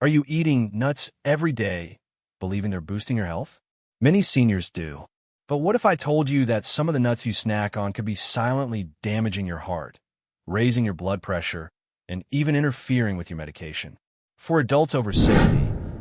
Are you eating nuts every day, believing they're boosting your health? Many seniors do. But what if I told you that some of the nuts you snack on could be silently damaging your heart, raising your blood pressure, and even interfering with your medication? For adults over 60,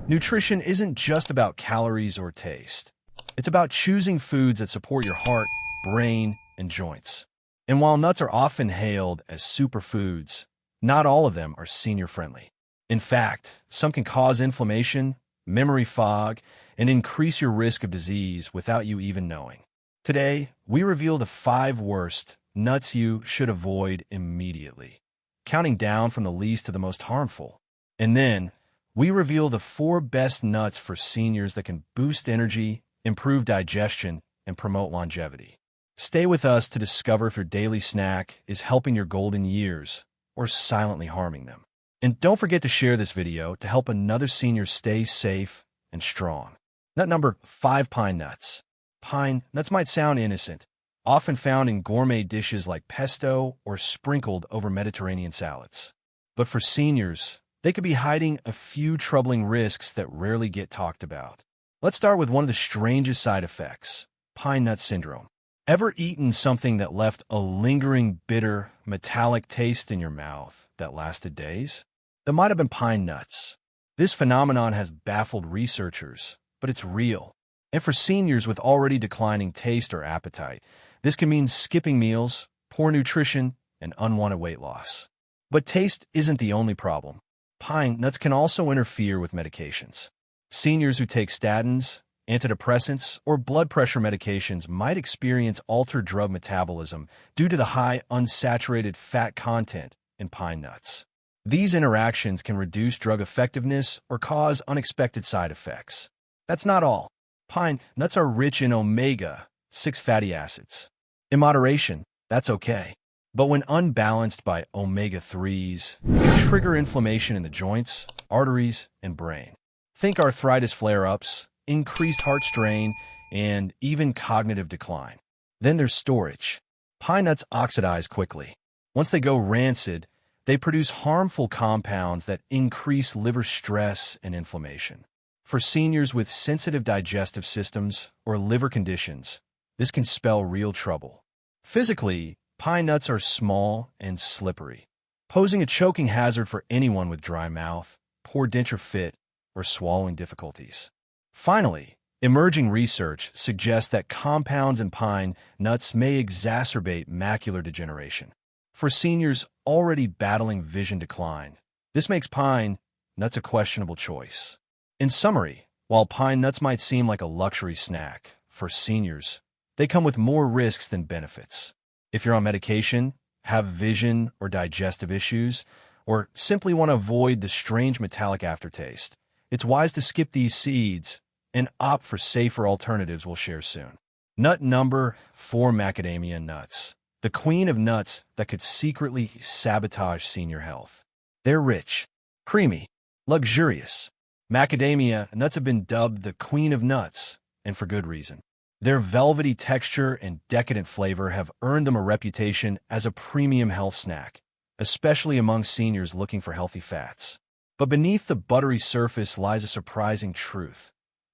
nutrition isn't just about calories or taste. It's about choosing foods that support your heart, brain, and joints. And while nuts are often hailed as superfoods, not all of them are senior-friendly. In fact, some can cause inflammation, memory fog, and increase your risk of disease without you even knowing. Today, we reveal the 5 worst nuts you should avoid immediately, counting down from the least to the most harmful. And then, we reveal the 4 best nuts for seniors that can boost energy, improve digestion, and promote longevity. Stay with us to discover if your daily snack is helping your golden years or silently harming them. And don't forget to share this video to help another senior stay safe and strong. Nut number 5, pine nuts. Pine nuts might sound innocent, often found in gourmet dishes like pesto or sprinkled over Mediterranean salads. But for seniors, they could be hiding a few troubling risks that rarely get talked about. Let's start with one of the strangest side effects, pine nut syndrome. Ever eaten something that left a lingering, bitter, metallic taste in your mouth that lasted days? That might have been pine nuts. This phenomenon has baffled researchers, but it's real. And for seniors with already declining taste or appetite, this can mean skipping meals, poor nutrition, and unwanted weight loss. But taste isn't the only problem. Pine nuts can also interfere with medications. Seniors who take statins, antidepressants, or blood pressure medications might experience altered drug metabolism due to the high unsaturated fat content in pine nuts. These interactions can reduce drug effectiveness or cause unexpected side effects. That's not all. Pine nuts are rich in omega-6 fatty acids. In moderation, that's okay. But when unbalanced by omega-3s, it can trigger inflammation in the joints, arteries, and brain. Think arthritis flare-ups, increased heart strain, and even cognitive decline. Then there's storage. Pine nuts oxidize quickly. Once they go rancid, they produce harmful compounds that increase liver stress and inflammation. For seniors with sensitive digestive systems or liver conditions, this can spell real trouble. Physically, pine nuts are small and slippery, posing a choking hazard for anyone with dry mouth, poor denture fit, or swallowing difficulties. Finally, emerging research suggests that compounds in pine nuts may exacerbate macular degeneration. For seniors already battling vision decline, this makes pine nuts a questionable choice. In summary, while pine nuts might seem like a luxury snack, for seniors, they come with more risks than benefits. If you're on medication, have vision or digestive issues, or simply want to avoid the strange metallic aftertaste, it's wise to skip these seeds and opt for safer alternatives we'll share soon. Nut number 4, macadamia nuts. The queen of nuts that could secretly sabotage senior health. They're rich, creamy, luxurious. Macadamia nuts have been dubbed the queen of nuts, and for good reason. Their velvety texture and decadent flavor have earned them a reputation as a premium health snack, especially among seniors looking for healthy fats. But beneath the buttery surface lies a surprising truth.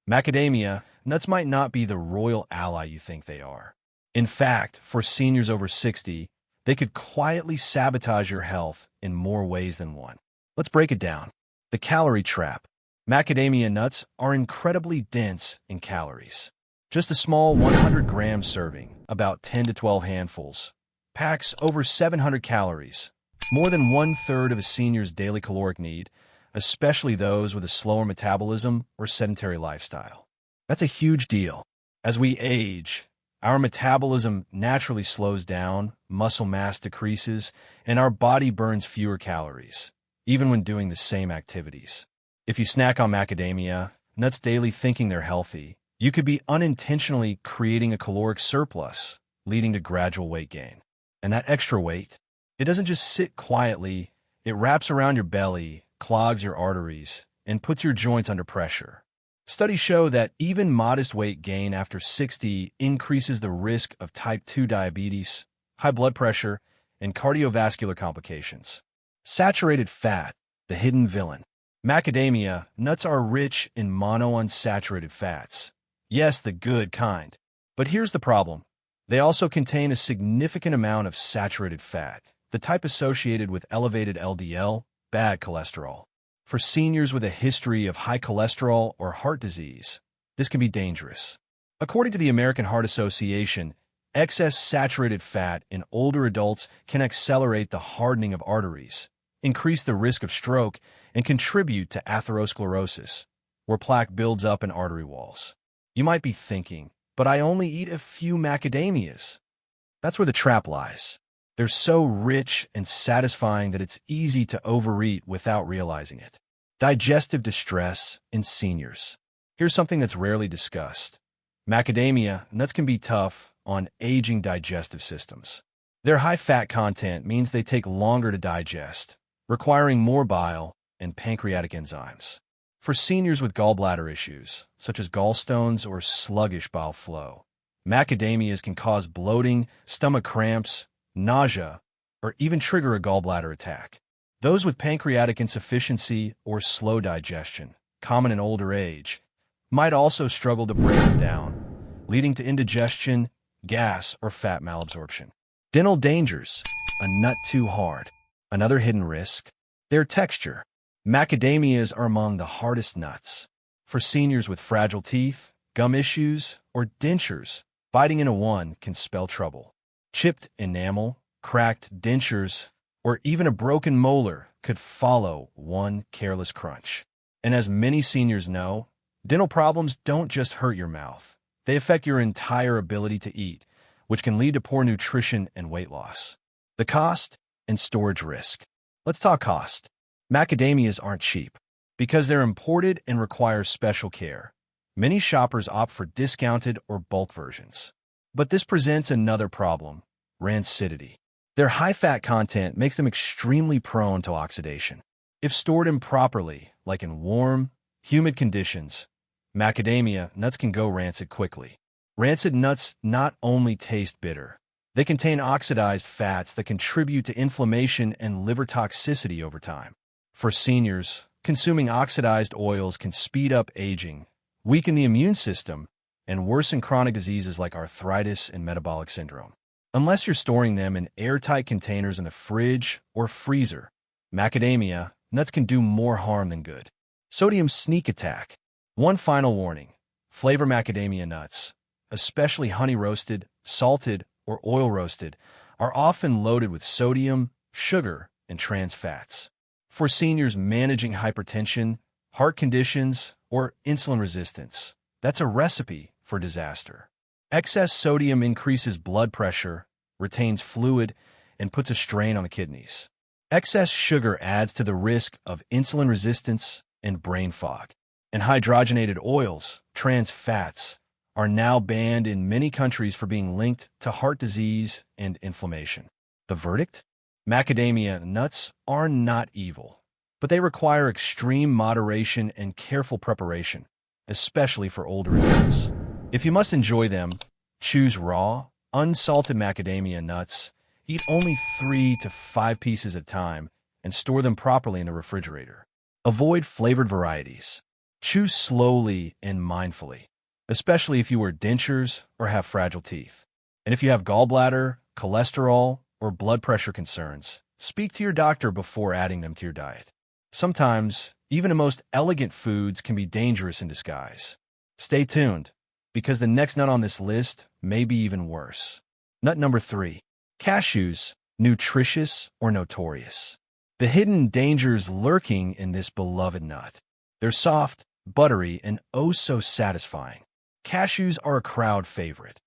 Macadamia nuts might not be the royal ally you think they are. In fact, for seniors over 60, they could quietly sabotage your health in more ways than one. Let's break it down. The calorie trap. Macadamia nuts are incredibly dense in calories. Just a small 100-gram serving, about 10 to 12 handfuls, packs over 700 calories, more than 1/3 of a senior's daily caloric need, especially those with a slower metabolism or sedentary lifestyle. That's a huge deal. As we age, our metabolism naturally slows down, muscle mass decreases, and our body burns fewer calories, even when doing the same activities. If you snack on macadamia nuts daily thinking they're healthy, you could be unintentionally creating a caloric surplus, leading to gradual weight gain. And that extra weight, it doesn't just sit quietly, it wraps around your belly, clogs your arteries, and puts your joints under pressure. Studies show that even modest weight gain after 60 increases the risk of type 2 diabetes, high blood pressure, and cardiovascular complications. Saturated fat, the hidden villain. Macadamia nuts are rich in monounsaturated fats. Yes, the good kind. But here's the problem. They also contain a significant amount of saturated fat, the type associated with elevated LDL, bad cholesterol. For seniors with a history of high cholesterol or heart disease, this can be dangerous. According to the American Heart Association, excess saturated fat in older adults can accelerate the hardening of arteries, increase the risk of stroke, and contribute to atherosclerosis, where plaque builds up in artery walls. You might be thinking, but I only eat a few macadamias. That's where the trap lies. They're so rich and satisfying that it's easy to overeat without realizing it. Digestive distress in seniors. Here's something that's rarely discussed. Macadamia nuts can be tough on aging digestive systems. Their high fat content means they take longer to digest, requiring more bile and pancreatic enzymes. For seniors with gallbladder issues, such as gallstones or sluggish bile flow, macadamias can cause bloating, stomach cramps, nausea, or even trigger a gallbladder attack. Those with pancreatic insufficiency or slow digestion, common in older age, might also struggle to break them down, leading to indigestion, gas, or fat malabsorption. Dental dangers. A nut too hard. Another hidden risk. Their texture. Macadamias are among the hardest nuts. For seniors with fragile teeth, gum issues, or dentures, biting into one can spell trouble. Chipped enamel, cracked dentures, or even a broken molar could follow one careless crunch. And as many seniors know, dental problems don't just hurt your mouth. They affect your entire ability to eat, which can lead to poor nutrition and weight loss. The cost and storage risk. Let's talk cost. Macadamias aren't cheap. Because they're imported and require special care, many shoppers opt for discounted or bulk versions. But this presents another problem: rancidity. Their high fat content makes them extremely prone to oxidation. If stored improperly, like in warm, humid conditions, macadamia nuts can go rancid quickly. Rancid nuts not only taste bitter, they contain oxidized fats that contribute to inflammation and liver toxicity over time. For seniors, consuming oxidized oils can speed up aging, weaken the immune system, and worsen chronic diseases like arthritis and metabolic syndrome. Unless you're storing them in airtight containers in the fridge or freezer, macadamia nuts can do more harm than good. Sodium sneak attack. One final warning: flavor macadamia nuts, especially honey roasted, salted, or oil roasted, are often loaded with sodium, sugar, and trans fats. For seniors managing hypertension, heart conditions, or insulin resistance, that's a recipe for disaster. Excess sodium increases blood pressure, retains fluid, and puts a strain on the kidneys. Excess sugar adds to the risk of insulin resistance and brain fog. And hydrogenated oils, trans fats, are now banned in many countries for being linked to heart disease and inflammation. The verdict? Macadamia nuts are not evil, but they require extreme moderation and careful preparation, especially for older adults. If you must enjoy them, choose raw, unsalted macadamia nuts, eat only 3 to 5 pieces at a time, and store them properly in the refrigerator. Avoid flavored varieties. Choose slowly and mindfully, especially if you wear dentures or have fragile teeth. And if you have gallbladder, cholesterol, or blood pressure concerns, speak to your doctor before adding them to your diet. Sometimes, even the most elegant foods can be dangerous in disguise. Stay tuned, because the next nut on this list may be even worse. Nut number 3. Cashews, nutritious or notorious. The hidden dangers lurking in this beloved nut. They're soft, buttery, and oh so satisfying. Cashews are a crowd favorite,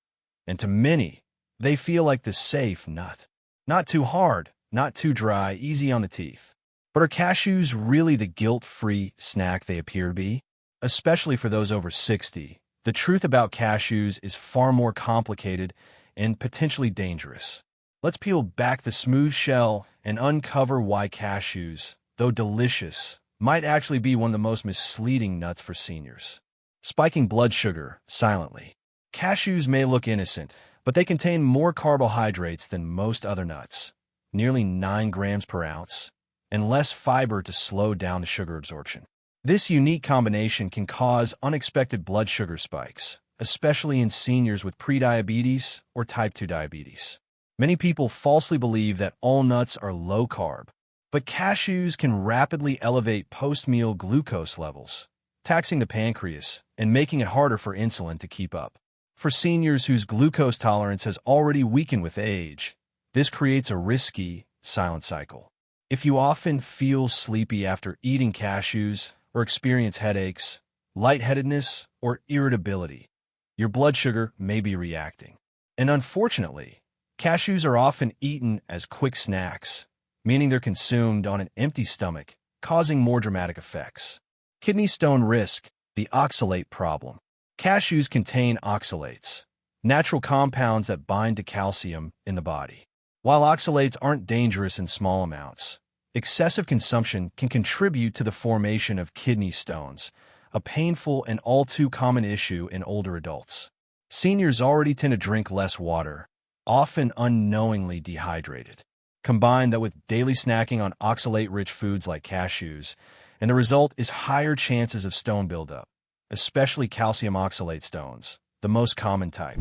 and to many, they feel like the safe nut. Not too hard, not too dry, easy on the teeth. But are cashews really the guilt-free snack they appear to be? Especially for those over 60, the truth about cashews is far more complicated and potentially dangerous. Let's peel back the smooth shell and uncover why cashews, though delicious, might actually be one of the most misleading nuts for seniors. Spiking blood sugar silently. Cashews may look innocent, but they contain more carbohydrates than most other nuts, nearly 9 grams per ounce, and less fiber to slow down the sugar absorption. This unique combination can cause unexpected blood sugar spikes, especially in seniors with prediabetes or type 2 diabetes. Many people falsely believe that all nuts are low-carb, but cashews can rapidly elevate post-meal glucose levels, taxing the pancreas and making it harder for insulin to keep up. For seniors whose glucose tolerance has already weakened with age, this creates a risky, silent cycle. If you often feel sleepy after eating cashews or experience headaches, lightheadedness, or irritability, your blood sugar may be reacting. And unfortunately, cashews are often eaten as quick snacks, meaning they're consumed on an empty stomach, causing more dramatic effects. Kidney stone risk, the oxalate problem. Cashews contain oxalates, natural compounds that bind to calcium in the body. While oxalates aren't dangerous in small amounts, excessive consumption can contribute to the formation of kidney stones, a painful and all too common issue in older adults. Seniors already tend to drink less water, often unknowingly dehydrated. Combine that with daily snacking on oxalate-rich foods like cashews, and the result is higher chances of stone buildup, especially calcium oxalate stones, the most common type.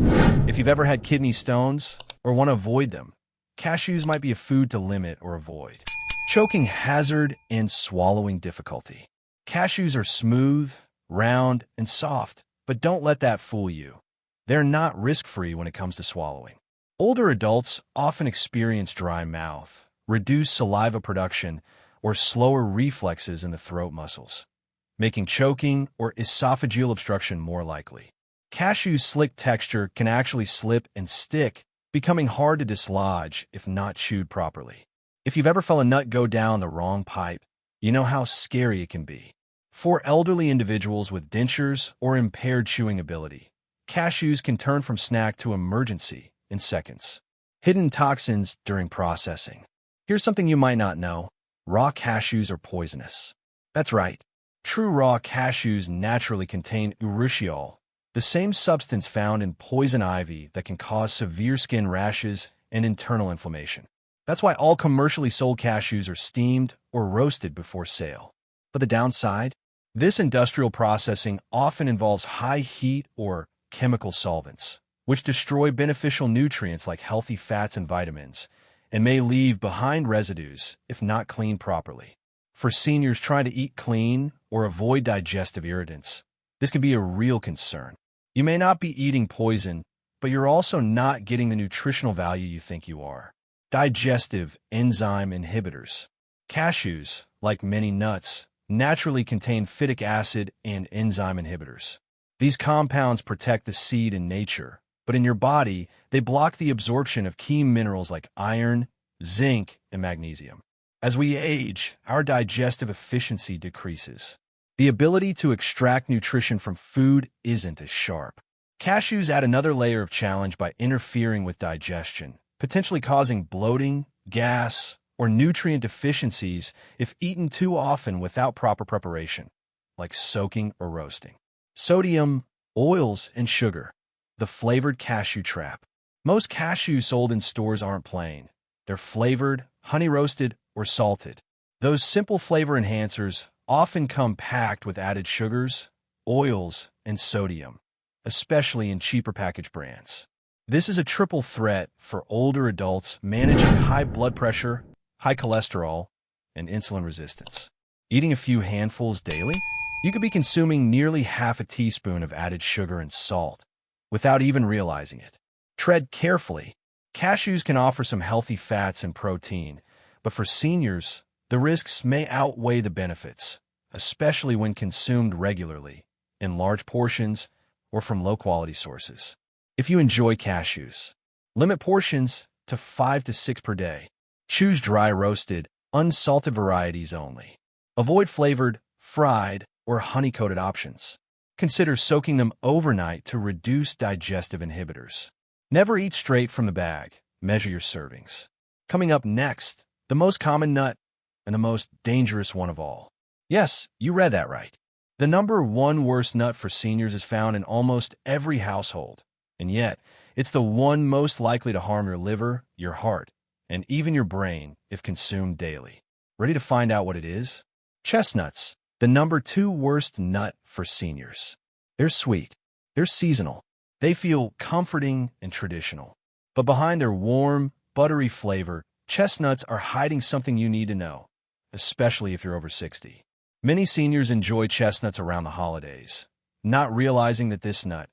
If you've ever had kidney stones or want to avoid them, cashews might be a food to limit or avoid. Choking hazard and swallowing difficulty. Cashews are smooth, round, and soft, but don't let that fool you. They're not risk-free when it comes to swallowing. Older adults often experience dry mouth, reduced saliva production, or slower reflexes in the throat muscles, making choking or esophageal obstruction more likely. Cashew's slick texture can actually slip and stick, becoming hard to dislodge if not chewed properly. If you've ever felt a nut go down the wrong pipe, you know how scary it can be. For elderly individuals with dentures or impaired chewing ability, cashews can turn from snack to emergency in seconds. Hidden toxins during processing. Here's something you might not know. Raw cashews are poisonous. That's right. True raw cashews naturally contain urushiol, the same substance found in poison ivy that can cause severe skin rashes and internal inflammation. That's why all commercially sold cashews are steamed or roasted before sale. But the downside? This industrial processing often involves high heat or chemical solvents, which destroy beneficial nutrients like healthy fats and vitamins, and may leave behind residues if not cleaned properly. For seniors trying to eat clean or avoid digestive irritants, this can be a real concern. You may not be eating poison, but you're also not getting the nutritional value you think you are. Digestive enzyme inhibitors. Cashews, like many nuts, naturally contain phytic acid and enzyme inhibitors. These compounds protect the seed in nature, but in your body, they block the absorption of key minerals like iron, zinc, and magnesium. As we age, our digestive efficiency decreases. The ability to extract nutrition from food isn't as sharp. Cashews add another layer of challenge by interfering with digestion, potentially causing bloating, gas, or nutrient deficiencies if eaten too often without proper preparation, like soaking or roasting. Sodium, oils, and sugar. The flavored cashew trap. Most cashews sold in stores aren't plain. They're flavored, honey-roasted, or salted. Those simple flavor enhancers often come packed with added sugars, oils, and sodium, especially in cheaper packaged brands. This is a triple threat for older adults managing high blood pressure, high cholesterol, and insulin resistance. Eating a few handfuls daily, you could be consuming nearly half a teaspoon of added sugar and salt without even realizing it. Tread carefully. Cashews can offer some healthy fats and protein, but for seniors, the risks may outweigh the benefits, especially when consumed regularly, in large portions, or from low-quality sources. If you enjoy cashews, limit portions to 5 to 6 per day. Choose dry roasted, unsalted varieties only. Avoid flavored, fried, or honey-coated options. Consider soaking them overnight to reduce digestive inhibitors. Never eat straight from the bag. Measure your servings. Coming up next, the most common nut and the most dangerous one of all. Yes, you read that right. The number one worst nut for seniors is found in almost every household, and yet it's the one most likely to harm your liver, your heart, and even your brain if consumed daily. Ready to find out what it is? Chestnuts, The number 2 worst nut for seniors. They're sweet. They're seasonal. They feel comforting and traditional. But behind their warm, buttery flavor, chestnuts are hiding something you need to know, especially if you're over 60. Many seniors enjoy chestnuts around the holidays, not realizing that this nut,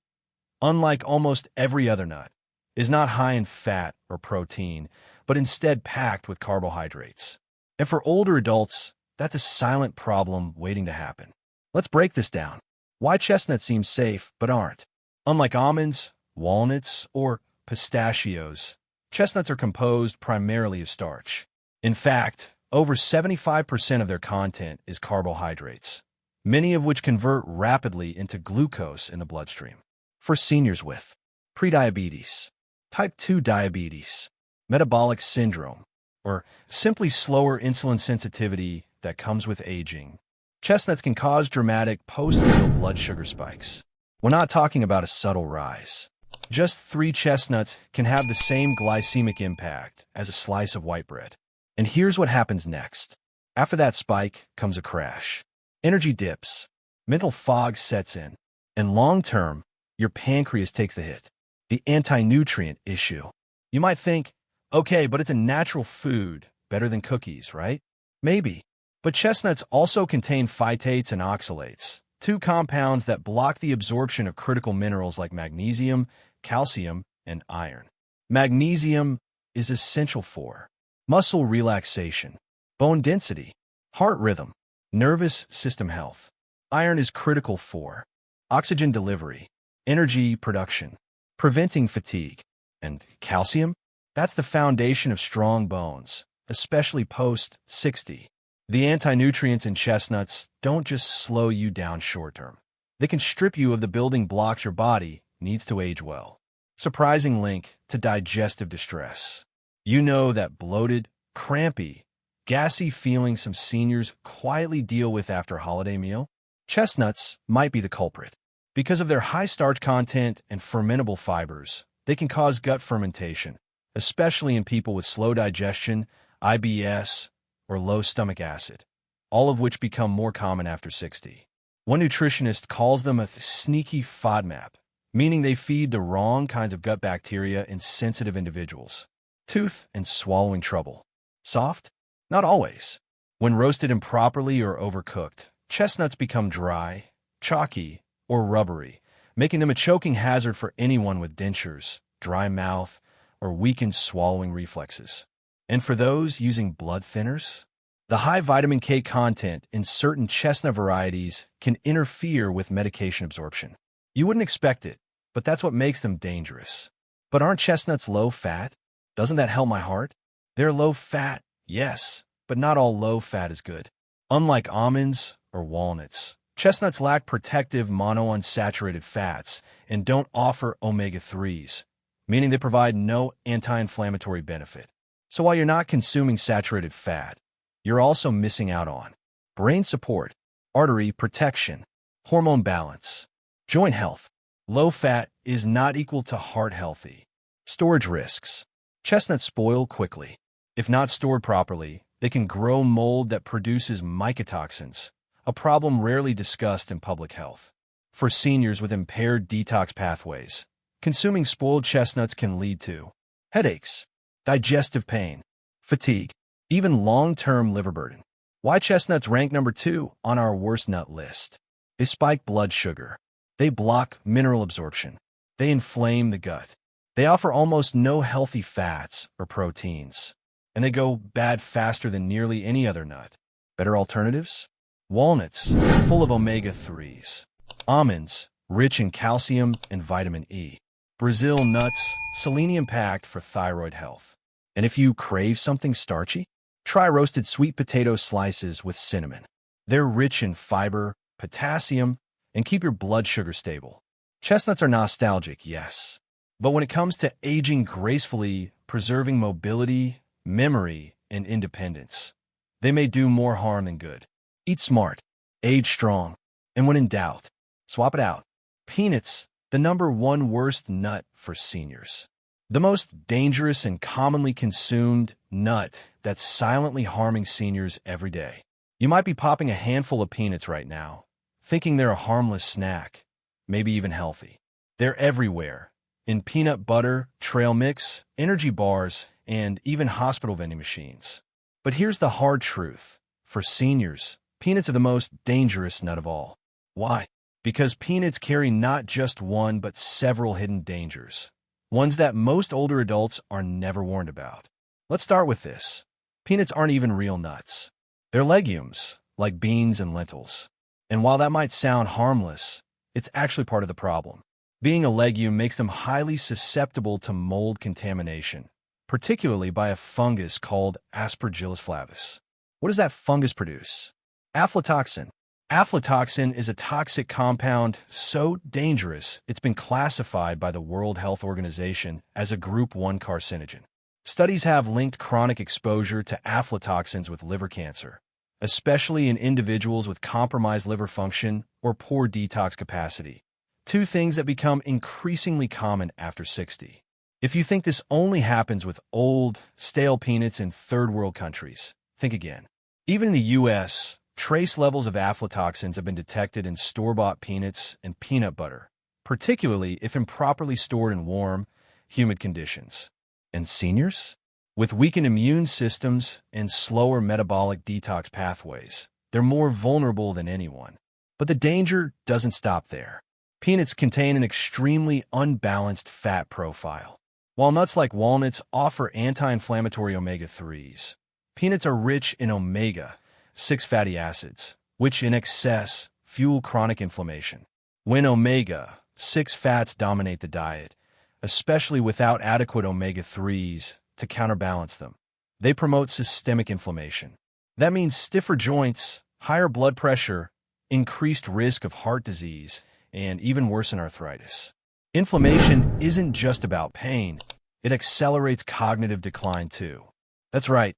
unlike almost every other nut, is not high in fat or protein, but instead packed with carbohydrates. And for older adults, that's a silent problem waiting to happen. Let's break this down. Why chestnuts seem safe but aren't. Unlike almonds, walnuts, or pistachios, chestnuts are composed primarily of starch. In fact, over 75% of their content is carbohydrates, many of which convert rapidly into glucose in the bloodstream. For seniors with prediabetes, type 2 diabetes, metabolic syndrome, or simply slower insulin sensitivity that comes with aging, chestnuts can cause dramatic post-meal blood sugar spikes. We're not talking about a subtle rise. Just 3 chestnuts can have the same glycemic impact as a slice of white bread. And here's what happens next. After that spike comes a crash. Energy dips, mental fog sets in, and long-term, your pancreas takes the hit. The anti-nutrient issue. You might think, okay, but it's a natural food, better than cookies, right? Maybe. But chestnuts also contain phytates and oxalates, 2 compounds that block the absorption of critical minerals like magnesium, calcium, and iron. Magnesium is essential for muscle relaxation, bone density, heart rhythm, nervous system health. Iron is critical for oxygen delivery, energy production, preventing fatigue. And calcium? That's the foundation of strong bones, especially post-60. The anti-nutrients in chestnuts don't just slow you down short-term. They can strip you of the building blocks your body needs to age well. Surprising link to digestive distress. You know that bloated, crampy, gassy feeling some seniors quietly deal with after a holiday meal? Chestnuts might be the culprit. Because of their high starch content and fermentable fibers, they can cause gut fermentation, especially in people with slow digestion, IBS, or low stomach acid, all of which become more common after 60. One nutritionist calls them a sneaky FODMAP, meaning they feed the wrong kinds of gut bacteria in sensitive individuals. Tooth and swallowing trouble. Soft? Not always. When roasted improperly or overcooked, chestnuts become dry, chalky, or rubbery, making them a choking hazard for anyone with dentures, dry mouth, or weakened swallowing reflexes. And for those using blood thinners, the high vitamin K content in certain chestnut varieties can interfere with medication absorption. You wouldn't expect it, but that's what makes them dangerous. But aren't chestnuts low-fat? Doesn't that help my heart? They're low-fat, yes, but not all low-fat is good. Unlike almonds or walnuts, chestnuts lack protective monounsaturated fats and don't offer omega-3s, meaning they provide no anti-inflammatory benefit. So while you're not consuming saturated fat, you're also missing out on brain support, artery protection, hormone balance, joint health. Low fat is not equal to heart healthy. Storage risks. Chestnuts spoil quickly. If not stored properly, they can grow mold that produces mycotoxins, a problem rarely discussed in public health. For seniors with impaired detox pathways, consuming spoiled chestnuts can lead to headaches, digestive pain, fatigue, even long-term liver burden. Why chestnuts rank number 2 on our worst nut list? They spike blood sugar. They block mineral absorption. They inflame the gut. They offer almost no healthy fats or proteins. And they go bad faster than nearly any other nut. Better alternatives? Walnuts, full of omega-3s. Almonds, rich in calcium and vitamin E. Brazil nuts, selenium-packed for thyroid health. And if you crave something starchy, try roasted sweet potato slices with cinnamon. They're rich in fiber, potassium, and keep your blood sugar stable. Chestnuts are nostalgic, yes. But when it comes to aging gracefully, preserving mobility, memory, and independence, they may do more harm than good. Eat smart, age strong, and when in doubt, swap it out. Peanuts, the number 1 worst nut for seniors. The most dangerous and commonly consumed nut that's silently harming seniors every day. You might be popping a handful of peanuts right now, thinking they're a harmless snack, maybe even healthy. They're everywhere, in peanut butter, trail mix, energy bars, and even hospital vending machines. But here's the hard truth. For seniors, peanuts are the most dangerous nut of all. Why? Because peanuts carry not just one but several hidden dangers, ones that most older adults are never warned about. Let's start with this. Peanuts aren't even real nuts. They're legumes, like beans and lentils. And while that might sound harmless, it's actually part of the problem. Being a legume makes them highly susceptible to mold contamination, particularly by a fungus called Aspergillus flavus. What does that fungus produce? Aflatoxin. Aflatoxin is a toxic compound so dangerous it's been classified by the World Health Organization as a Group 1 carcinogen. Studies have linked chronic exposure to aflatoxins with liver cancer, especially in individuals with compromised liver function or poor detox capacity, two things that become increasingly common after 60. If you think this only happens with old, stale peanuts in third-world countries, think again. Even in the U.S., trace levels of aflatoxins have been detected in store-bought peanuts and peanut butter, particularly if improperly stored in warm, humid conditions. And seniors? With weakened immune systems and slower metabolic detox pathways, they're more vulnerable than anyone. But the danger doesn't stop there. Peanuts contain an extremely unbalanced fat profile. While nuts like walnuts offer anti-inflammatory omega-3s, peanuts are rich in omega-6 fatty acids, which in excess fuel chronic inflammation. When omega-6 fats dominate the diet, especially without adequate omega-3s to counterbalance them, they promote systemic inflammation. That means stiffer joints, higher blood pressure, increased risk of heart disease, and even worse, arthritis. Inflammation isn't just about pain, it accelerates cognitive decline too. That's right,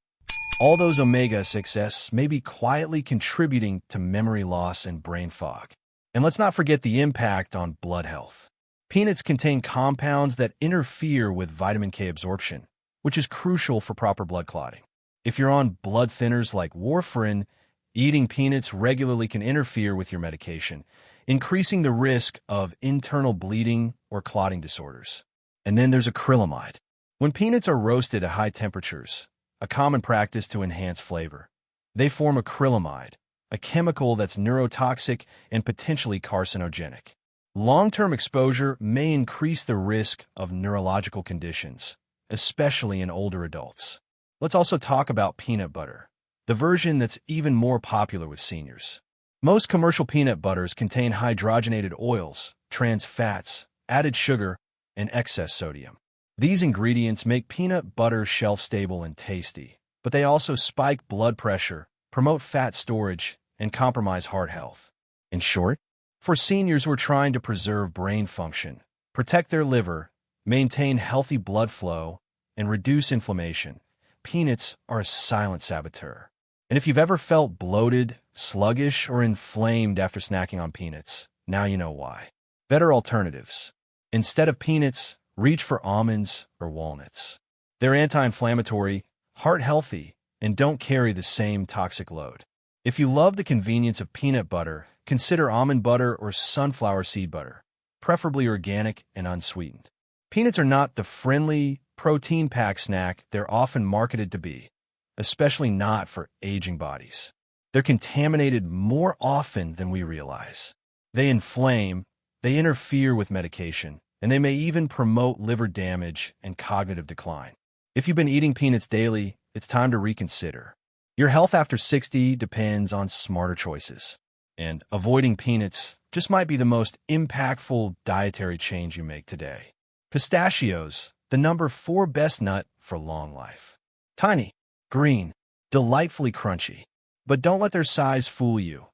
all those omega-6s may be quietly contributing to memory loss and brain fog. And let's not forget the impact on blood health. Peanuts contain compounds that interfere with vitamin K absorption, which is crucial for proper blood clotting. If you're on blood thinners like warfarin, eating peanuts regularly can interfere with your medication, increasing the risk of internal bleeding or clotting disorders. And then there's acrylamide. When peanuts are roasted at high temperatures, a common practice to enhance flavor, they form acrylamide, a chemical that's neurotoxic and potentially carcinogenic. Long-term exposure may increase the risk of neurological conditions, especially in older adults. Let's also talk about peanut butter, the version that's even more popular with seniors. Most commercial peanut butters contain hydrogenated oils, trans fats, added sugar, and excess sodium. These ingredients make peanut butter shelf-stable and tasty, but they also spike blood pressure, promote fat storage, and compromise heart health. In short, for seniors who are trying to preserve brain function, protect their liver, maintain healthy blood flow, and reduce inflammation, peanuts are a silent saboteur. And if you've ever felt bloated, sluggish, or inflamed after snacking on peanuts, now you know why. Better alternatives. Instead of peanuts, reach for almonds or walnuts. They're anti-inflammatory, heart-healthy, and don't carry the same toxic load. If you love the convenience of peanut butter, consider almond butter or sunflower seed butter, preferably organic and unsweetened. Peanuts are not the friendly, protein-packed snack they're often marketed to be, especially not for aging bodies. They're contaminated more often than we realize. They inflame, they interfere with medication, and they may even promote liver damage and cognitive decline. If you've been eating peanuts daily, it's time to reconsider. Your health after 60 depends on smarter choices, and avoiding peanuts just might be the most impactful dietary change you make today. Pistachios, the number 4 best nut for long life. Tiny, green, delightfully crunchy. But don't let their size fool you.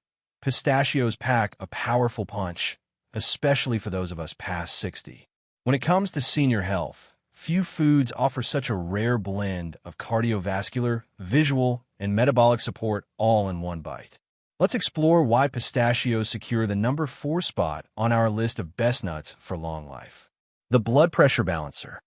Pistachios pack a powerful punch, especially for those of us past 60. When it comes to senior health, few foods offer such a rare blend of cardiovascular, visual, and metabolic support all in one bite. Let's explore why pistachios secure the number 4 spot on our list of best nuts for long life. The blood pressure balancer.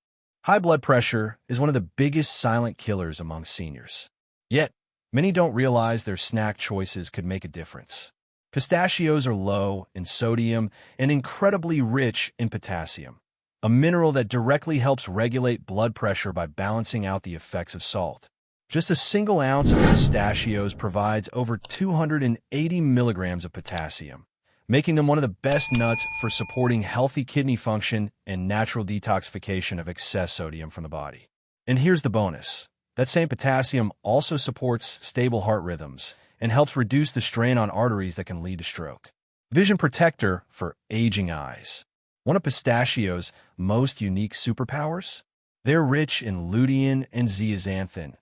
High blood pressure is one of the biggest silent killers among seniors. Yet, Many don't realize their snack choices could make a difference. Pistachios are low in sodium and incredibly rich in potassium, a mineral that directly helps regulate blood pressure by balancing out the effects of salt. Just a single ounce of pistachios provides over 280 milligrams of potassium, making them one of the best nuts for supporting healthy kidney function and natural detoxification of excess sodium from the body. And here's the bonus. That same potassium also supports stable heart rhythms and helps reduce the strain on arteries that can lead to stroke. Vision protector for aging eyes. One of pistachio's most unique superpowers? They're rich in lutein and zeaxanthin,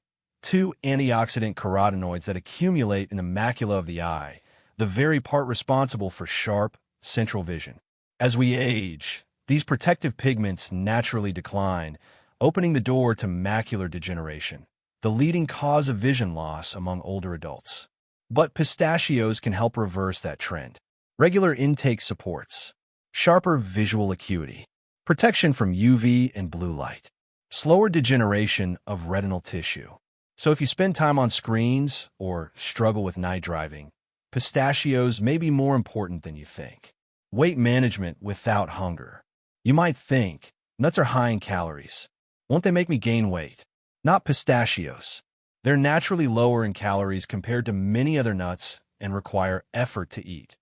two antioxidant carotenoids that accumulate in the macula of the eye, the very part responsible for sharp, central vision. As we age, these protective pigments naturally decline, opening the door to macular degeneration, the leading cause of vision loss among older adults. But pistachios can help reverse that trend. Regular intake supports sharper visual acuity, protection from UV and blue light, slower degeneration of retinal tissue. So if you spend time on screens or struggle with night driving, pistachios may be more important than you think. Weight management without hunger. You might think, nuts are high in calories. Won't they make me gain weight? Not pistachios. They're naturally lower in calories compared to many other nuts and require effort to eat.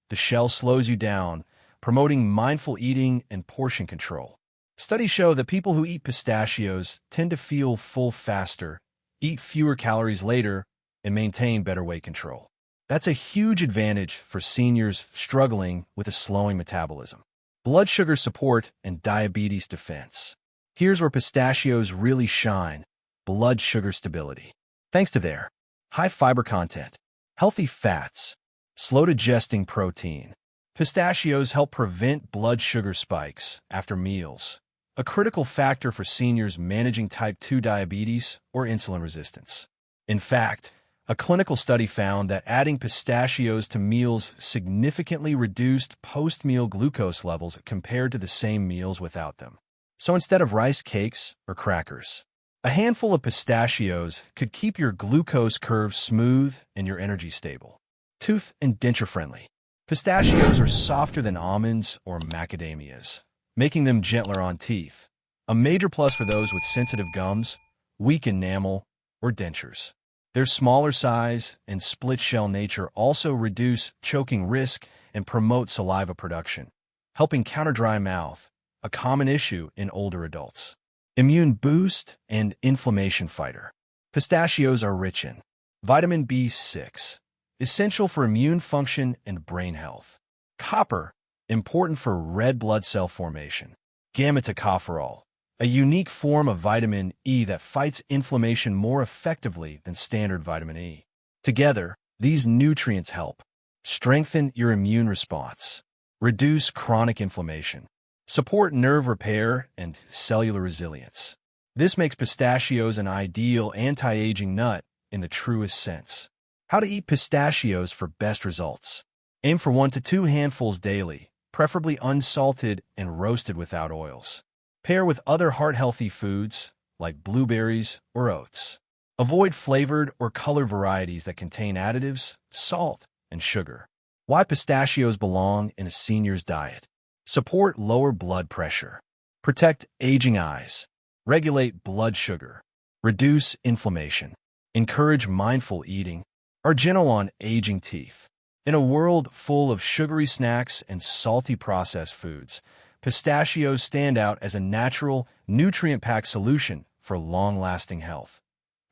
The shell slows you down, promoting mindful eating and portion control. Studies show that people who eat pistachios tend to feel full faster, eat fewer calories later, and maintain better weight control. That's a huge advantage for seniors struggling with a slowing metabolism. Blood sugar support and diabetes defense. Here's where pistachios really shine: blood sugar stability. Thanks to their high fiber content, healthy fats, slow digesting protein, pistachios help prevent blood sugar spikes after meals, a critical factor for seniors managing type 2 diabetes or insulin resistance. In fact, a clinical study found that adding pistachios to meals significantly reduced post-meal glucose levels compared to the same meals without them. So instead of rice cakes or crackers, a handful of pistachios could keep your glucose curve smooth and your energy stable. Tooth and denture friendly. Pistachios are softer than almonds or macadamias, making them gentler on teeth, a major plus for those with sensitive gums, weak enamel, or dentures. Their smaller size and split-shell nature also reduce choking risk and promote saliva production, helping counter dry mouth, a common issue in older adults. Immune boost and inflammation fighter. Pistachios are rich in vitamin B6, essential for immune function and brain health. Copper, important for red blood cell formation. Gamma-tocopherol, a unique form of vitamin E that fights inflammation more effectively than standard vitamin E. Together, these nutrients help strengthen your immune response, reduce chronic inflammation, support nerve repair and cellular resilience. This makes pistachios an ideal anti-aging nut in the truest sense. How to eat pistachios for best results. Aim for 1 to 2 handfuls daily, preferably unsalted and roasted without oils. Pair with other heart-healthy foods like blueberries or oats. Avoid flavored or color varieties that contain additives, salt, and sugar. Why pistachios belong in a senior's diet. Support lower blood pressure. Protect aging eyes. Regulate blood sugar. Reduce inflammation. Encourage mindful eating. Are gentle on aging teeth. In a world full of sugary snacks and salty processed foods, pistachios stand out as a natural, nutrient-packed solution for long-lasting health,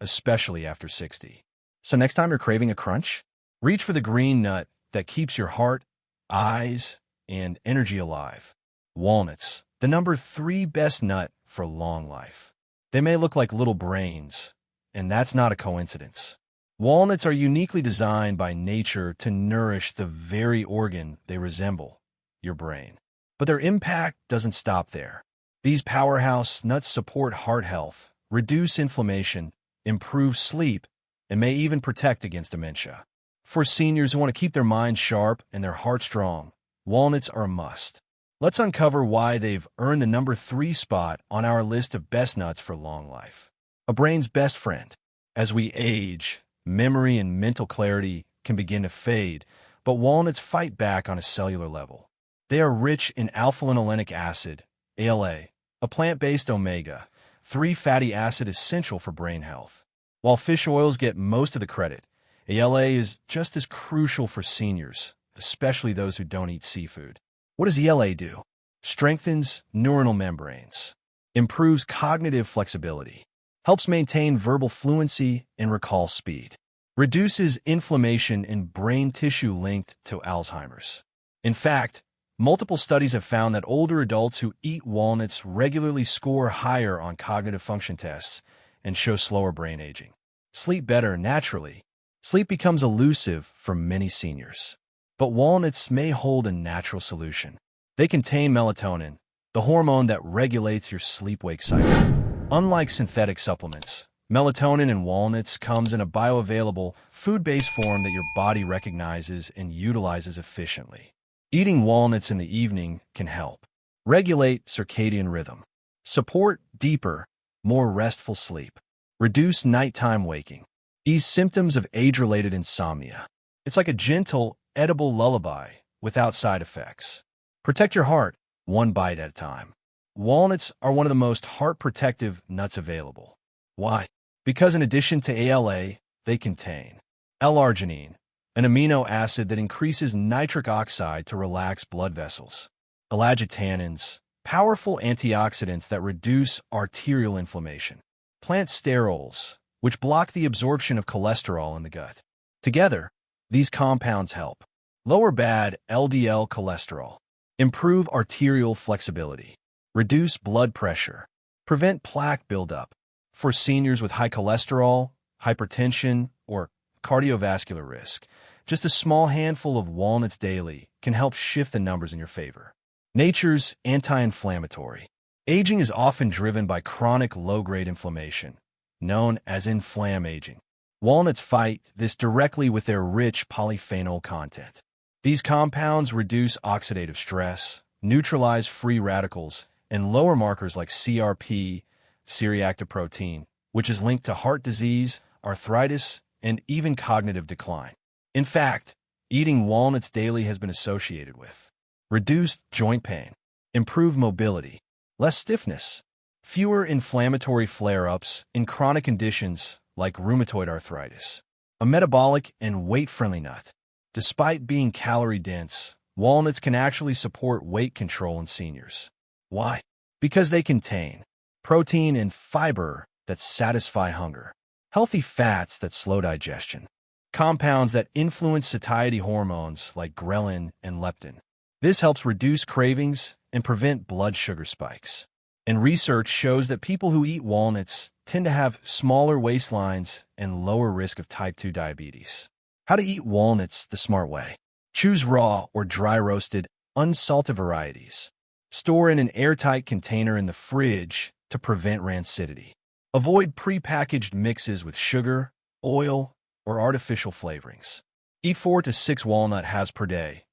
especially after 60. So next time you're craving a crunch, reach for the green nut that keeps your heart, eyes, and energy alive. Walnuts, the number 3 best nut for long life. They may look like little brains, and that's not a coincidence. Walnuts are uniquely designed by nature to nourish the very organ they resemble, your brain. But their impact doesn't stop there. These powerhouse nuts support heart health, reduce inflammation, improve sleep, and may even protect against dementia. For seniors who want to keep their minds sharp and their heart strong, walnuts are a must. Let's uncover why they've earned the number 3 spot on our list of best nuts for long life. A brain's best friend. As we age, memory and mental clarity can begin to fade, but walnuts fight back on a cellular level. They are rich in alpha-linolenic acid, ALA, a plant-based omega-3 fatty acid essential for brain health. While fish oils get most of the credit, ALA is just as crucial for seniors, especially those who don't eat seafood. What does ALA do? Strengthens neuronal membranes, improves cognitive flexibility, helps maintain verbal fluency and recall speed, reduces inflammation in brain tissue linked to Alzheimer's. In fact, multiple studies have found that older adults who eat walnuts regularly score higher on cognitive function tests and show slower brain aging. Sleep better naturally. Sleep becomes elusive for many seniors. But walnuts may hold a natural solution. They contain melatonin, the hormone that regulates your sleep-wake cycle. Unlike synthetic supplements, melatonin in walnuts comes in a bioavailable, food-based form that your body recognizes and utilizes efficiently. Eating walnuts in the evening can help regulate circadian rhythm, support deeper, more restful sleep, reduce nighttime waking, ease symptoms of age-related insomnia. It's like a gentle, edible lullaby without side effects. Protect your heart, one bite at a time. Walnuts are one of the most heart-protective nuts available. Why? Because in addition to ALA, they contain L-arginine, an amino acid that increases nitric oxide to relax blood vessels, elagitannins, powerful antioxidants that reduce arterial inflammation, plant sterols, which block the absorption of cholesterol in the gut. Together, these compounds help lower bad LDL cholesterol, improve arterial flexibility, reduce blood pressure, prevent plaque buildup. For seniors with high cholesterol, hypertension, or cardiovascular risk, just a small handful of walnuts daily can help shift the numbers in your favor. Nature's anti-inflammatory. Aging is often driven by chronic low-grade inflammation, known as inflammaging. Walnuts fight this directly with their rich polyphenol content. These compounds reduce oxidative stress, neutralize free radicals, and lower markers like CRP, C-reactive protein, which is linked to heart disease, arthritis, and even cognitive decline. In fact, eating walnuts daily has been associated with reduced joint pain, improved mobility, less stiffness, fewer inflammatory flare-ups in chronic conditions like rheumatoid arthritis, a metabolic and weight-friendly nut. Despite being calorie-dense, walnuts can actually support weight control in seniors. Why? Because they contain protein and fiber that satisfy hunger, healthy fats that slow digestion, compounds that influence satiety hormones like ghrelin and leptin. This helps reduce cravings and prevent blood sugar spikes. And research shows that people who eat walnuts tend to have smaller waistlines and lower risk of type 2 diabetes. How to eat walnuts the smart way. Choose raw or dry roasted, unsalted varieties. Store in an airtight container in the fridge to prevent rancidity. Avoid prepackaged mixes with sugar, oil, or artificial flavorings. Eat 4 to 6 walnut halves per day,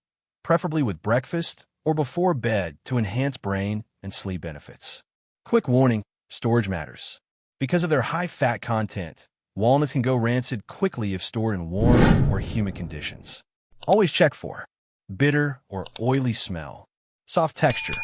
preferably with breakfast or before bed to enhance brain and sleep benefits. Quick warning, storage matters. Because of their high fat content, walnuts can go rancid quickly if stored in warm or humid conditions. Always check for bitter or oily smell, soft texture,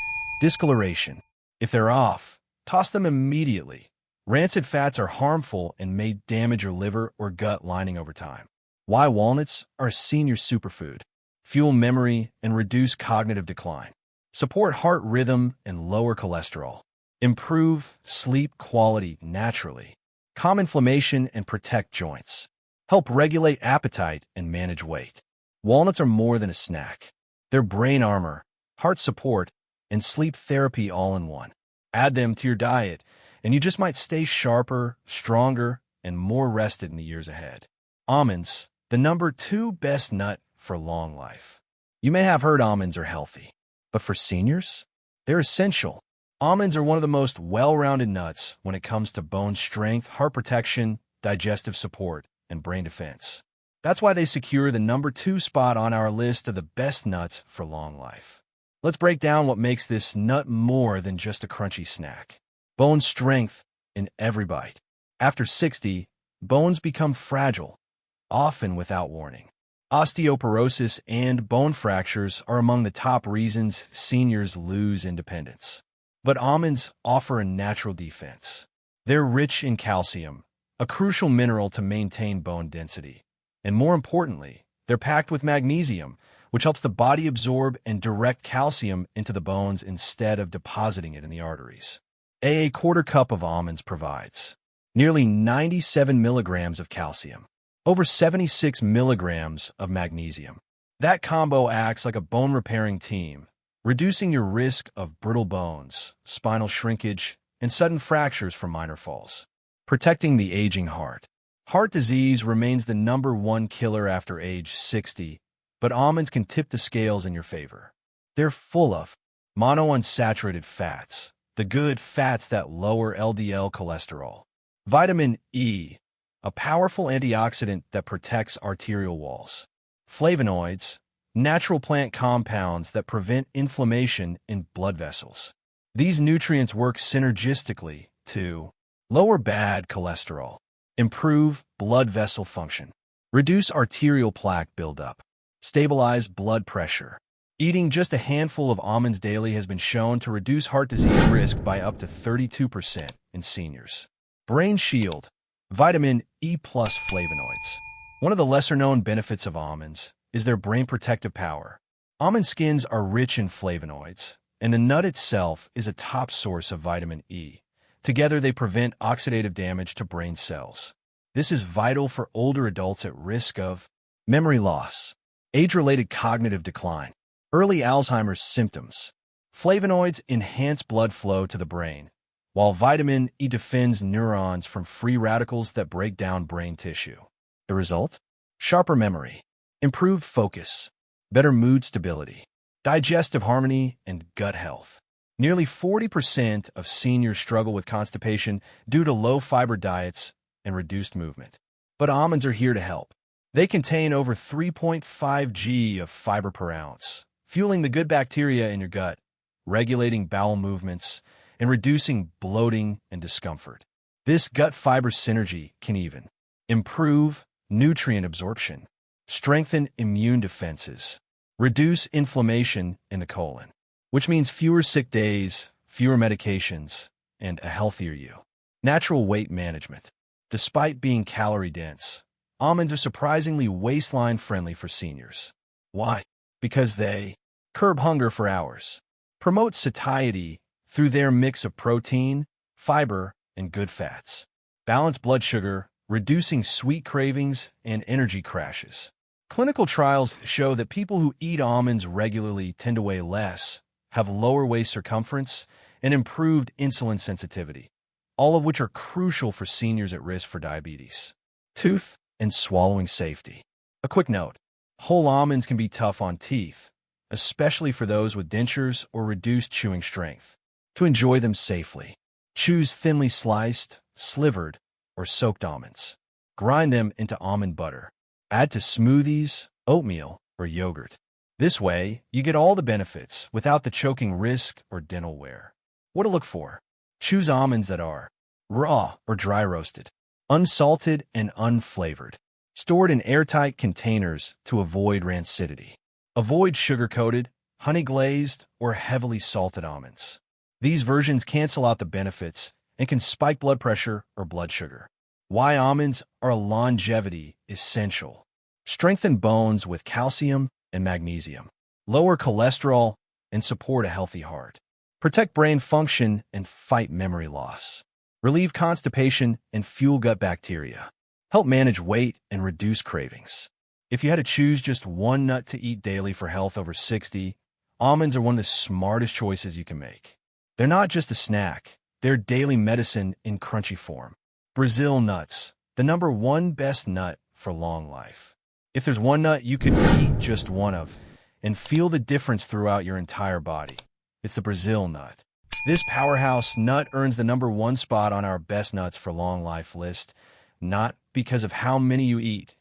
discoloration. If they're off, toss them immediately. Rancid fats are harmful and may damage your liver or gut lining over time. Why walnuts are a senior superfood. Fuel memory and reduce cognitive decline. Support heart rhythm and lower cholesterol. Improve sleep quality naturally. Calm inflammation and protect joints. Help regulate appetite and manage weight. Walnuts are more than a snack. They're brain armor, heart support, and sleep therapy all in one. Add them to your diet, and you just might stay sharper, stronger, and more rested in the years ahead. Almonds, the number 2 best nut for long life. You may have heard almonds are healthy, but for seniors, they're essential. Almonds are one of the most well-rounded nuts when it comes to bone strength, heart protection, digestive support, and brain defense. That's why they secure the number 2 spot on our list of the best nuts for long life. Let's break down what makes this nut more than just a crunchy snack. Bone strength in every bite. After 60, bones become fragile, often without warning. Osteoporosis and bone fractures are among the top reasons seniors lose independence. But almonds offer a natural defense. They're rich in calcium, a crucial mineral to maintain bone density. And more importantly, they're packed with magnesium, which helps the body absorb and direct calcium into the bones instead of depositing it in the arteries. A quarter cup of almonds provides nearly 97 milligrams of calcium, over 76 milligrams of magnesium. That combo acts like a bone-repairing team, reducing your risk of brittle bones, spinal shrinkage, and sudden fractures from minor falls. Protecting the aging heart. Heart disease remains the #1 killer after age 60, but almonds can tip the scales in your favor. They're full of monounsaturated fats, the good fats that lower LDL cholesterol. Vitamin E, a powerful antioxidant that protects arterial walls. Flavonoids, natural plant compounds that prevent inflammation in blood vessels. These nutrients work synergistically to lower bad cholesterol, improve blood vessel function, reduce arterial plaque buildup, stabilize blood pressure. Eating just a handful of almonds daily has been shown to reduce heart disease risk by up to 32% in seniors. Brain Shield, vitamin E plus flavonoids. One of the lesser-known benefits of almonds is their brain protective power. Almond skins are rich in flavonoids, and the nut itself is a top source of vitamin E. Together, they prevent oxidative damage to brain cells. This is vital for older adults at risk of memory loss, age-related cognitive decline, early Alzheimer's symptoms. Flavonoids enhance blood flow to the brain, while vitamin E defends neurons from free radicals that break down brain tissue. The result? Sharper memory, improved focus, better mood stability, digestive harmony, and gut health. Nearly 40% of seniors struggle with constipation due to low-fiber diets and reduced movement. But almonds are here to help. They contain over 3.5 g of fiber per ounce, fueling the good bacteria in your gut, regulating bowel movements, and reducing bloating and discomfort. This gut fiber synergy can even improve nutrient absorption, strengthen immune defenses, reduce inflammation in the colon, which means fewer sick days, fewer medications, and a healthier you. Natural weight management. Despite being calorie-dense, almonds are surprisingly waistline-friendly for seniors. Why? Because they curb hunger for hours, promote satiety through their mix of protein, fiber, and good fats, balance blood sugar, reducing sweet cravings and energy crashes. Clinical trials show that people who eat almonds regularly tend to weigh less, have lower waist circumference, and improved insulin sensitivity, all of which are crucial for seniors at risk for diabetes. Tooth and swallowing safety. A quick note, whole almonds can be tough on teeth, especially for those with dentures or reduced chewing strength. To enjoy them safely, choose thinly sliced, slivered, or soaked almonds. Grind them into almond butter. Add to smoothies, oatmeal, or yogurt. This way, you get all the benefits without the choking risk or dental wear. What to look for? Choose almonds that are raw or dry roasted, unsalted and unflavored, stored in airtight containers to avoid rancidity. Avoid sugar-coated, honey-glazed, or heavily salted almonds. These versions cancel out the benefits and can spike blood pressure or blood sugar. Why almonds are a longevity essential. Strengthen bones with calcium and magnesium. Lower cholesterol and support a healthy heart. Protect brain function and fight memory loss. Relieve constipation and fuel gut bacteria. Help manage weight and reduce cravings. If you had to choose just one nut to eat daily for health over 60, almonds are one of the smartest choices you can make. They're not just a snack, they're daily medicine in crunchy form. Brazil nuts, the #1 best nut for long life. If there's one nut you could eat just one of and feel the difference throughout your entire body, it's the Brazil nut. This powerhouse nut earns the #1 spot on our best nuts for long life list, not because of how many you eat,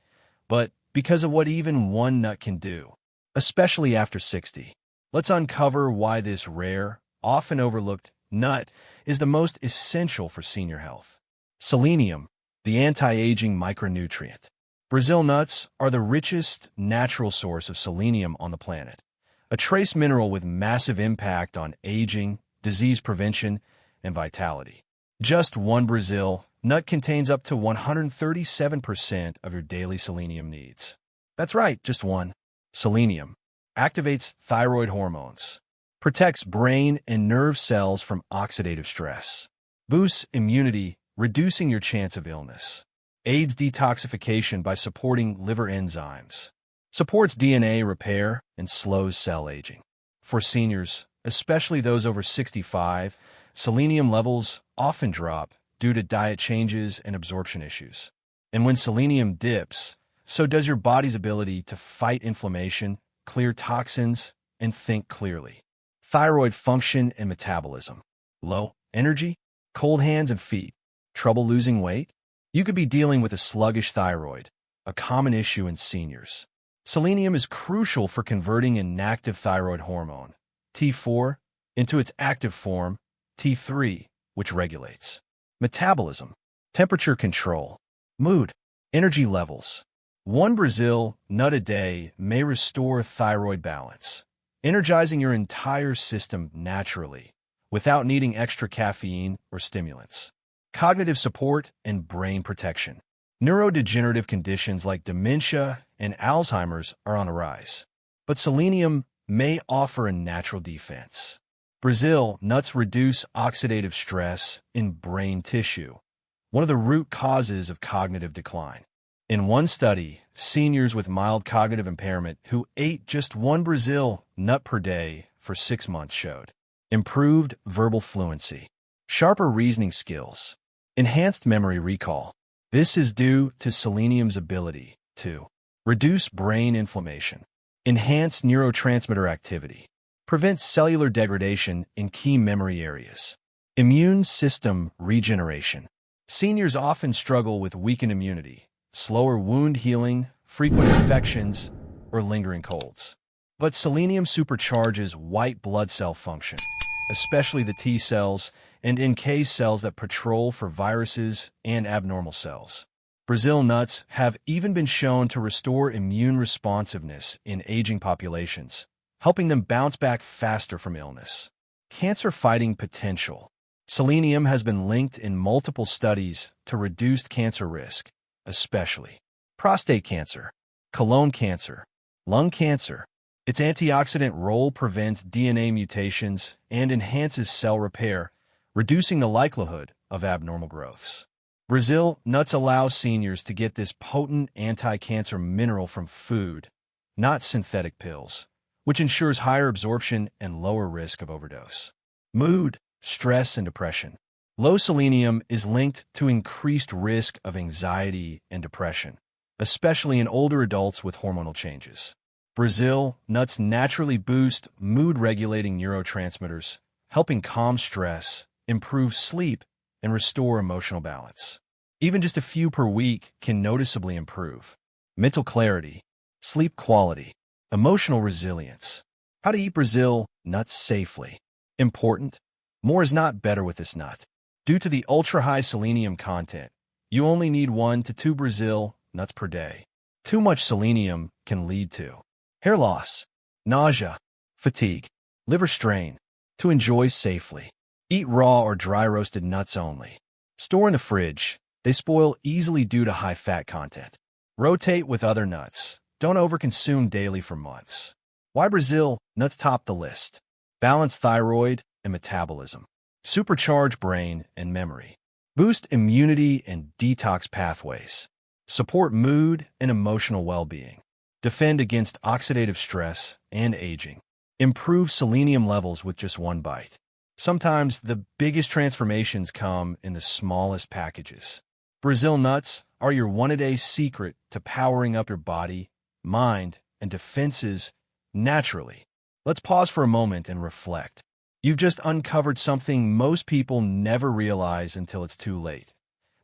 but because of what even one nut can do, especially after 60. Let's uncover why this rare, often overlooked nut is the most essential for senior health. Selenium, the anti-aging micronutrient. Brazil nuts are the richest natural source of selenium on the planet, a trace mineral with massive impact on aging, disease prevention, and vitality. Just one Brazil nut contains up to 137% of your daily selenium needs. That's right, just one. Selenium activates thyroid hormones, protects brain and nerve cells from oxidative stress, boosts immunity, reducing your chance of illness, aids detoxification by supporting liver enzymes, supports DNA repair, and slows cell aging. For seniors, especially those over 65, selenium levels often drop due to diet changes and absorption issues. And when selenium dips, so does your body's ability to fight inflammation, clear toxins, and think clearly. Thyroid function and metabolism. Low energy, cold hands and feet, trouble losing weight? You could be dealing with a sluggish thyroid, a common issue in seniors. Selenium is crucial for converting inactive thyroid hormone, T4, into its active form, T3, which regulates metabolism, temperature control, mood, energy levels. One Brazil nut a day may restore thyroid balance, energizing your entire system naturally, without needing extra caffeine or stimulants. Cognitive support and brain protection. Neurodegenerative conditions like dementia and Alzheimer's are on the rise, but selenium may offer a natural defense. Brazil nuts reduce oxidative stress in brain tissue, one of the root causes of cognitive decline. In one study, seniors with mild cognitive impairment who ate just one Brazil nut per day for 6 months showed improved verbal fluency, sharper reasoning skills, enhanced memory recall. This is due to selenium's ability to reduce brain inflammation, enhance neurotransmitter activity, prevent cellular degradation in key memory areas, immune system regeneration. Seniors often struggle with weakened immunity, slower wound healing, frequent infections, or lingering colds. But selenium supercharges white blood cell function, especially the T cells and NK cells that patrol for viruses and abnormal cells. Brazil nuts have even been shown to restore immune responsiveness in aging populations, helping them bounce back faster from illness. Cancer-fighting potential. Selenium has been linked in multiple studies to reduced cancer risk, especially prostate cancer, colon cancer, lung cancer. Its antioxidant role prevents DNA mutations and enhances cell repair, reducing the likelihood of abnormal growths. Brazil nuts allow seniors to get this potent anti-cancer mineral from food, not synthetic pills, which ensures higher absorption and lower risk of overdose. Mood, stress, and depression. Low selenium is linked to increased risk of anxiety and depression, especially in older adults with hormonal changes. Brazil nuts naturally boost mood-regulating neurotransmitters, helping calm stress, improve sleep, and restore emotional balance. Even just a few per week can noticeably improve mental clarity, sleep quality, emotional resilience. How to eat Brazil nuts safely. Important. More is not better with this nut. Due to the ultra-high selenium content, you only need 1 to 2 Brazil nuts per day. Too much selenium can lead to hair loss, nausea, fatigue, liver strain. To enjoy safely, eat raw or dry roasted nuts only. Store in the fridge. They spoil easily due to high fat content. Rotate with other nuts. Don't overconsume daily for months. Why Brazil nuts top the list? Balance thyroid and metabolism. Supercharge brain and memory. Boost immunity and detox pathways. Support mood and emotional well-being. Defend against oxidative stress and aging. Improve selenium levels with just one bite. Sometimes the biggest transformations come in the smallest packages. Brazil nuts are your one-a-day secret to powering up your body, mind, and defenses naturally. Let's pause for a moment and reflect. You've just uncovered something most people never realize until it's too late.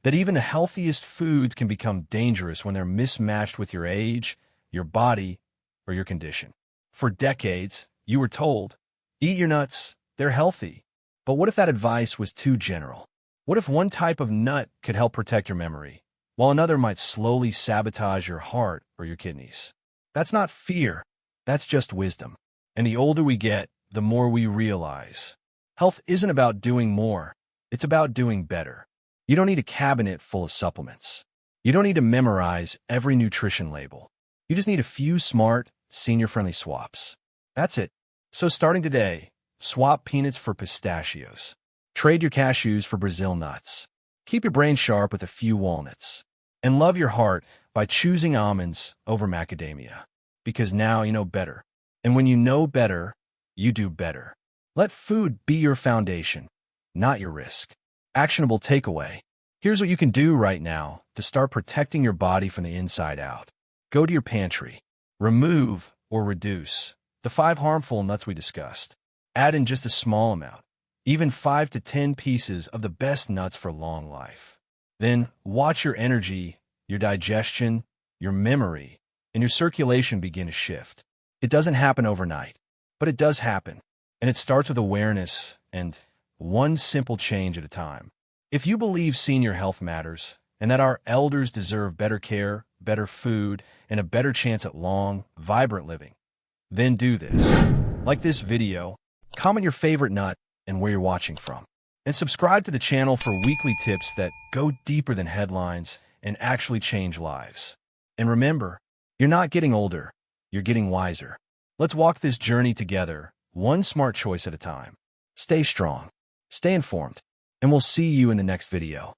That even the healthiest foods can become dangerous when they're mismatched with your age, your body, or your condition. For decades, you were told, eat your nuts, they're healthy. But what if that advice was too general? What if one type of nut could help protect your memory, while another might slowly sabotage your heart or your kidneys. That's not fear. That's just wisdom. And the older we get, the more we realize. Health isn't about doing more. It's about doing better. You don't need a cabinet full of supplements. You don't need to memorize every nutrition label. You just need a few smart, senior-friendly swaps. That's it. So starting today, swap peanuts for pistachios. Trade your cashews for Brazil nuts. Keep your brain sharp with a few walnuts. And love your heart by choosing almonds over macadamia. Because now you know better. And when you know better, you do better. Let food be your foundation, not your risk. Actionable takeaway. Here's what you can do right now to start protecting your body from the inside out. Go to your pantry. Remove or reduce the 5 harmful nuts we discussed. Add in just a small amount, even 5 to 10 pieces of the best nuts for long life. Then watch your energy, your digestion, your memory, and your circulation begin to shift. It doesn't happen overnight, but it does happen. And it starts with awareness and one simple change at a time. If you believe senior health matters and that our elders deserve better care, better food, and a better chance at long, vibrant living, then do this. Like this video, comment your favorite nut and where you're watching from, and subscribe to the channel for weekly tips that go deeper than headlines and actually change lives. And remember, you're not getting older, you're getting wiser. Let's walk this journey together, one smart choice at a time. Stay strong, stay informed, and we'll see you in the next video.